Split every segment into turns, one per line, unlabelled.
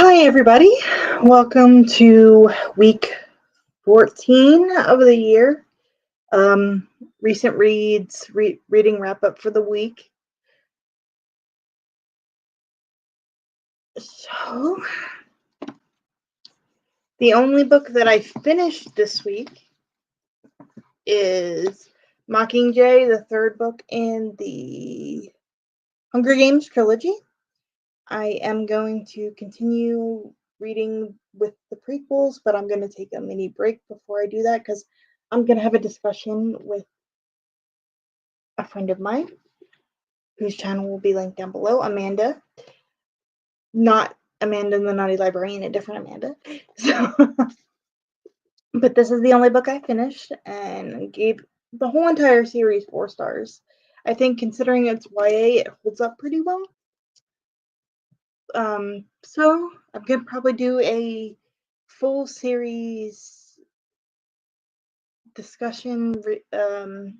Hi, everybody. Welcome to week 14 of the year. Recent reads, reading wrap up for the week. So, the only book that I finished this week is Mockingjay, the third book in the Hunger Games trilogy. I am going to continue reading with the prequels, but I'm going to take a mini break before I do that because I'm going to have a discussion with a friend of mine whose channel will be linked down below, Amanda. Not Amanda the Naughty Librarian, a different Amanda. So, but this is the only book I finished and gave the whole entire series 4 stars. I think considering it's YA, it holds up pretty well. So I'm gonna probably do a full series discussion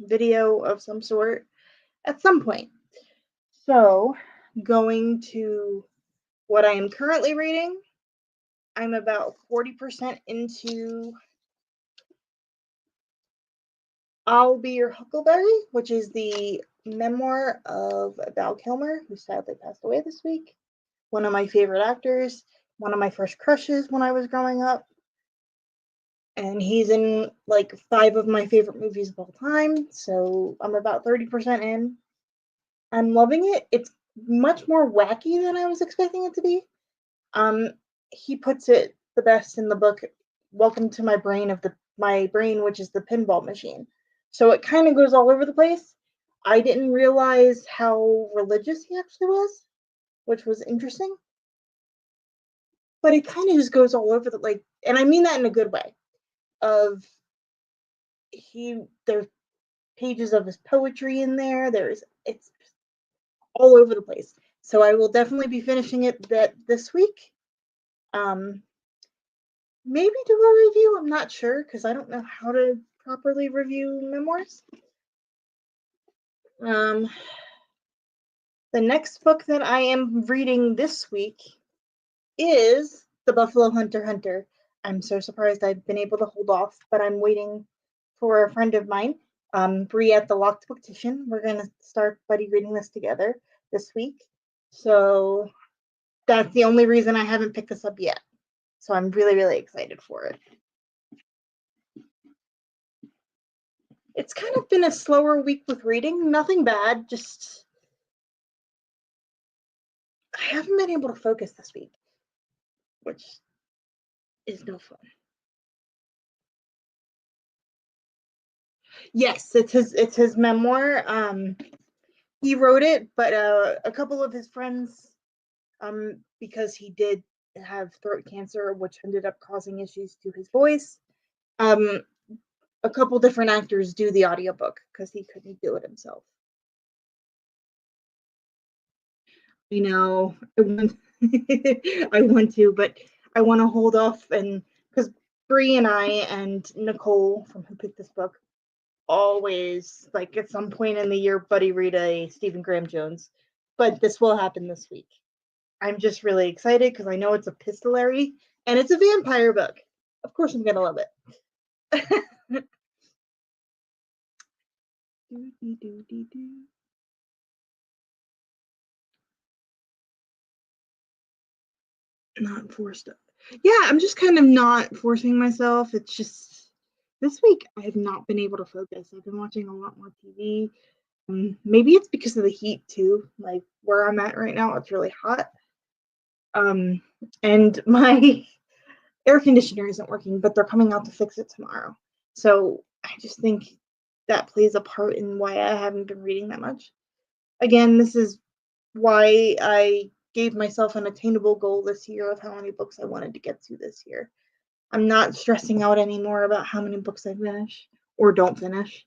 video of some sort at some point. So going to what I am currently reading, I'm about 40% into I'll Be Your Huckleberry, which is the memoir of Val Kilmer, who sadly passed away this week. One of my favorite actors, one of my first crushes when I was growing up. And he's in like 5 of my favorite movies of all time. So I'm about 30% in. I'm loving it. It's much more wacky than I was expecting it to be. He puts it the best in the book. Welcome to my brain, which is the pinball machine. So it kind of goes all over the place. I didn't realize how religious he actually was, which was interesting. But it kind of just goes all over and I mean that in a good way. There's pages of his poetry in there. It's all over the place. So I will definitely be finishing it this week. Maybe do a review. I'm not sure because I don't know how to properly review memoirs. The next book that I am reading this week is The Buffalo Hunter Hunter. I'm so surprised I've been able to hold off, but I'm waiting for a friend of mine, Bree at the Locked Booktician. We're going to start buddy reading this together this week. So that's the only reason I haven't picked this up yet. So I'm really, really excited for it. It's kind of been a slower week with reading. Nothing bad, just I haven't been able to focus this week, which is no fun. Yes, it's his memoir. He wrote it, but a couple of his friends, because he did have throat cancer, which ended up causing issues to his voice. A couple different actors do the audiobook because he couldn't do it himself. You know, I want to, but I want to hold off and because Bree and I and Nicole from who picked this book always like at some point in the year buddy read a Stephen Graham Jones, but this will happen this week. I'm just really excited because I know it's epistolary and it's a vampire book. Of course, I'm gonna love it. Not forced. Yeah, I'm just kind of not forcing myself. It's just this week I have not been able to focus. I've been watching a lot more TV. Maybe it's because of the heat too. Like where I'm at right now, it's really hot. And my air conditioner isn't working, but they're coming out to fix it tomorrow. So I just think that plays a part in why I haven't been reading that much. Again, this is why I gave myself an attainable goal this year of how many books I wanted to get to this year. I'm not stressing out anymore about how many books I finish or don't finish.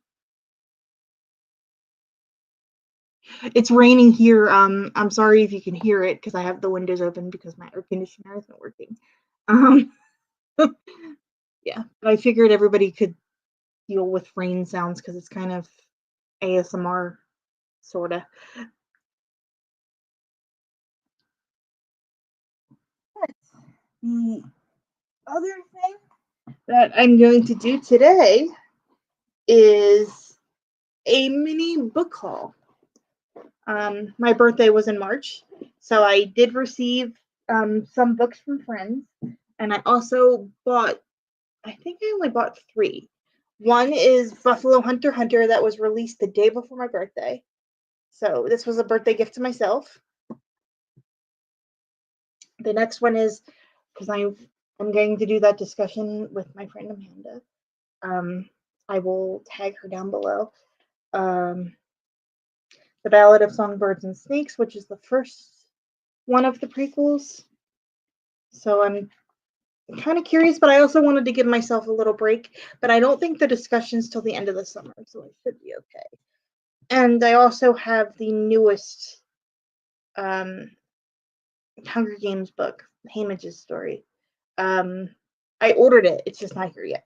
It's raining here. I'm sorry if you can hear it because I have the windows open because my air conditioner isn't working. Yeah, but I figured everybody could deal with rain sounds because it's kind of ASMR, sorta. The other thing that I'm going to do today is a mini book haul. My birthday was in March, so I did receive some books from friends, and I also bought, I think I only bought 3. One is Buffalo Hunter Hunter that was released the day before my birthday. So this was a birthday gift to myself. The next one is, because I'm going to do that discussion with my friend Amanda. I will tag her down below. The Ballad of Songbirds and Snakes, which is the first one of the prequels. So I'm kind of curious, but I also wanted to give myself a little break. But I don't think the discussion's till the end of the summer, so it should be okay. And I also have the newest Hunger Games book, Haymitch's story. I ordered it. It's just not here yet.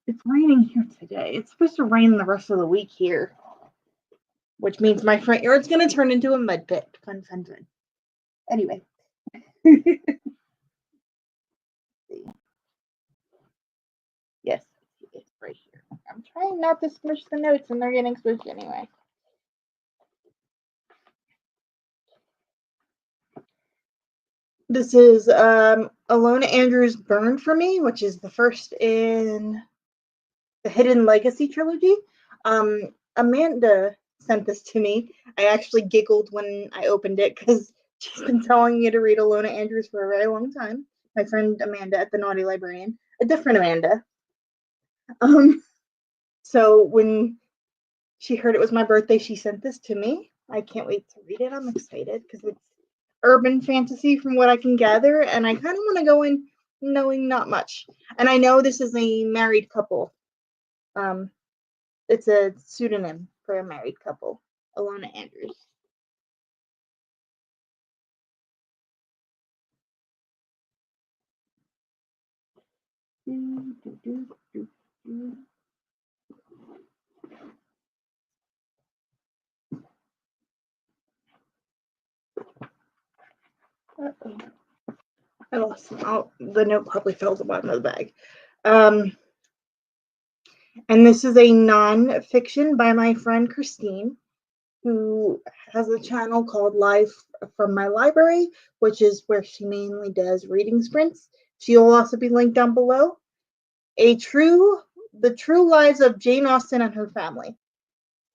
It's raining here today. It's supposed to rain the rest of the week here, which means my front yard's going to turn into a mud pit. Fun, fun, fun. Anyway. Yes, it's right here. I'm trying not to smush the notes, and they're getting smushed anyway. This is Ilona Andrews' Burn for Me, which is the first in the Hidden Legacy trilogy. Amanda sent this to me. I actually giggled when I opened it because she's been telling me to read Ilona Andrews for a very long time. My friend Amanda at the Naughty Librarian, a different Amanda. So when she heard it was my birthday, she sent this to me. I can't wait to read it. I'm excited because it's urban fantasy from what I can gather, and I kind of want to go in knowing not much. And I know this is a married couple. It's a pseudonym for a married couple, Ilona Andrews. Uh-oh. I lost them. The note probably fell to the bottom of the bag. And this is a non-fiction by my friend Christine, who has a channel called Live from My Library, which is where she mainly does reading sprints. She will also be linked down below. The true lives of Jane Austen and her family.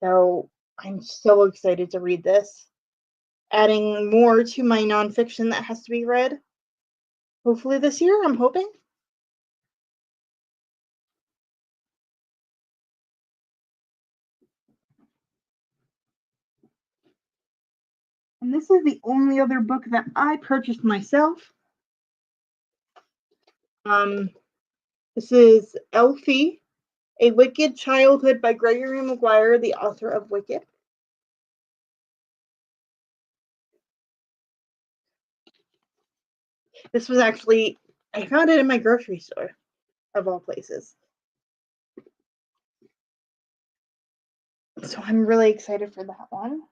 So I'm so excited to read this. Adding more to my nonfiction that has to be read. Hopefully this year, I'm hoping. And this is the only other book that I purchased myself. This is Elfie, A Wicked Childhood by Gregory Maguire, the author of Wicked. This was actually, I found it in my grocery store, of all places. So I'm really excited for that one.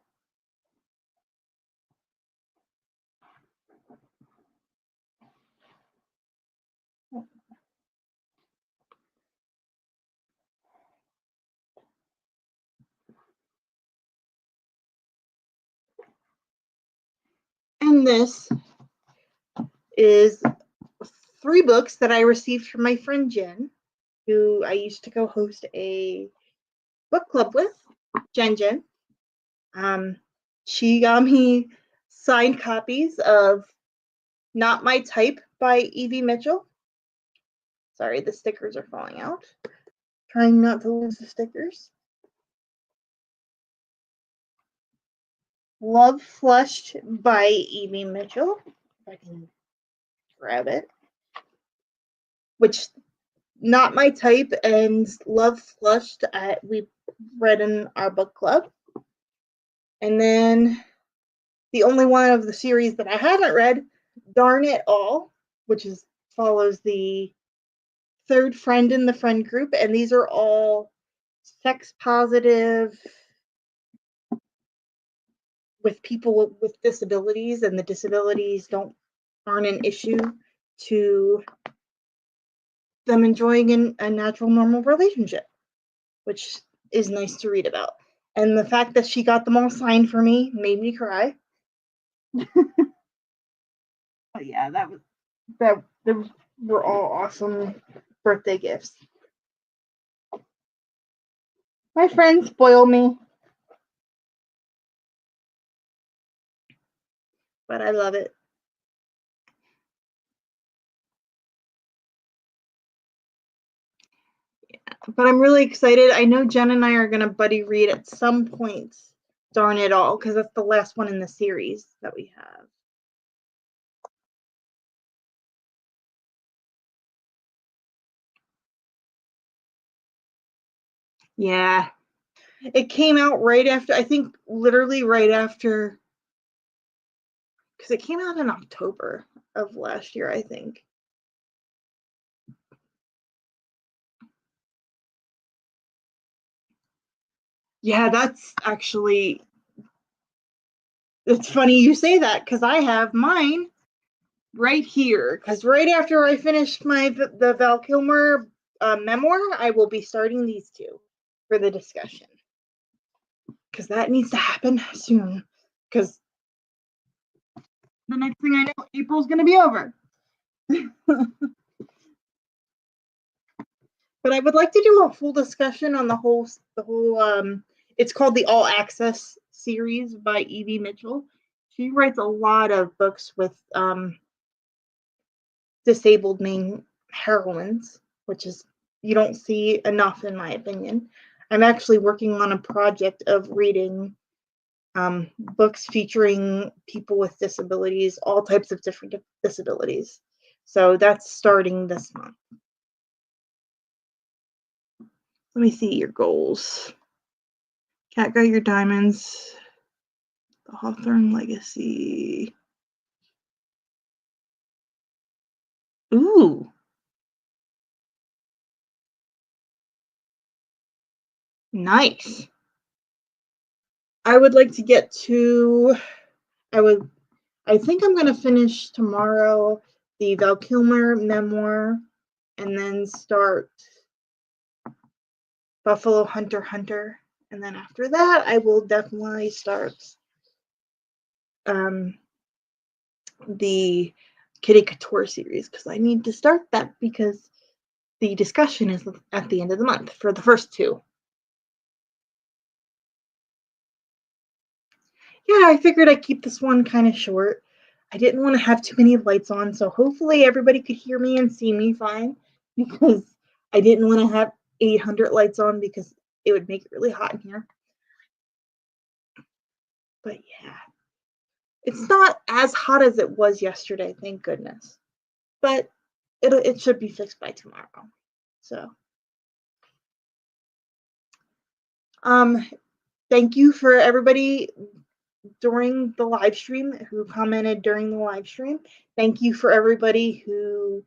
And this is 3 books that I received from my friend Jen, who I used to go host a book club with, Jen. She got me signed copies of Not My Type by Evie Mitchell. Sorry, the stickers are falling out. Trying not to lose the stickers. Love Flushed by Evie Mitchell. If I can grab it. Which, Not My Type and Love Flushed we read in our book club. And then the only one of the series that I haven't read, Darn It All, which follows the third friend in the friend group, and these are all sex positive with people with disabilities, and the disabilities aren't an issue to them enjoying a natural, normal relationship, which is nice to read about. And the fact that she got them all signed for me made me cry. But yeah, they were all awesome birthday gifts. My friends spoil me, but I love it. But I'm really excited. I know Jen and I are going to buddy read at some point. Darn it all, because that's the last one in the series that we have. Yeah. It came out right after, I think literally right after, because it came out in October of last year, I think. Yeah, that's actually, it's funny you say that, because I have mine right here. Because right after I finish the Val Kilmer memoir, I will be starting these two for the discussion. Because that needs to happen soon. Because the next thing I know, April's going to be over. But I would like to do a full discussion on the whole it's called the All Access series by Evie Mitchell. She writes a lot of books with disabled main heroines, which is you don't see enough in my opinion. I'm actually working on a project of reading books featuring people with disabilities, all types of different disabilities. So that's starting this month. Let me see your goals. Cat got your diamonds. The Hawthorne Legacy. Ooh. Nice. I would like to get to, I think I'm going to finish tomorrow the Val Kilmer memoir and then start Buffalo Hunter Hunter. And then after that, I will definitely start the Kitty Couture series, because I need to start that because the discussion is at the end of the month for the first two. Yeah, I figured I'd keep this one kind of short. I didn't want to have too many lights on, so hopefully everybody could hear me and see me fine, because I didn't want to have 800 lights on because it would make it really hot in here. But yeah, it's not as hot as it was yesterday, thank goodness. But it should be fixed by tomorrow. So, thank you for everybody during the live stream who commented during the live stream. Thank you for everybody who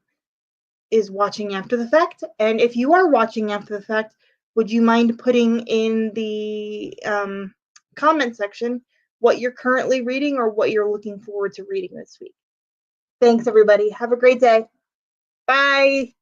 is watching after the fact. And if you are watching after the fact, would you mind putting in the comment section what you're currently reading or what you're looking forward to reading this week? Thanks, everybody. Have a great day. Bye.